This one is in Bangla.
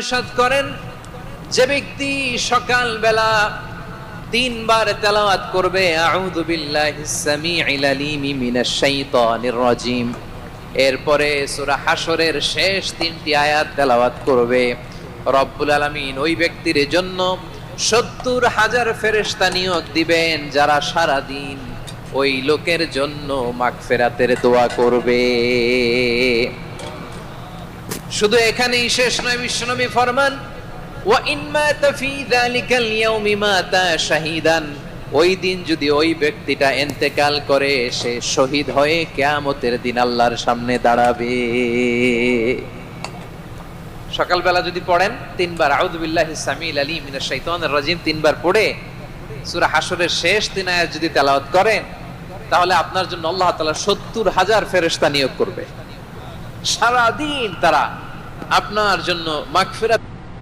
ইরশাদ করেন, যে ব্যক্তি সকাল বেলা তিনবার তেলাওয়াত করবে আউযু বিল্লাহিস সামিউল আলিম মিনাশ শাইতানির রাজিম, এরপরে সূরা হাশরের শেষ তিনটি আয়াত তেলাওয়াত করবে, রব্বুল আলামিন ওই ব্যক্তির জন্য ৭০,০০০ ফেরেশতা নিয়োগ দিবেন যারা সারা দিন ওই লোকের জন্য মাগফিরাতের দোয়া করবে। শুধু এখানেই শেষ নয়, বিশ্বনবী ফরমান ওয়া ইন মাতা ফি যালিকাল ইয়াউমি মাতা শাহীদান, ওই দিন যদি ওই ব্যক্তিটা ইন্তেকাল করে সে শহীদ হয়ে কিয়ামতের দিন আল্লাহর সামনে দাঁড়াবে। সকালবেলা যদি পড়েন তিনবার আউযু বিল্লাহিস সামিউল আলিম মিনাশ শাইতানির রাজিম তিনবার পড়ে সূরা হাশরের শেষ তিন আয়াত যদি তেলাওয়াত করেন, তাহলে আপনার জন্য আল্লাহ তাআলা ৭০,০০০ ফেরেশতা নিয়োগ করবে, সারা দিন তারা আপনার জন্য মাগফিরাত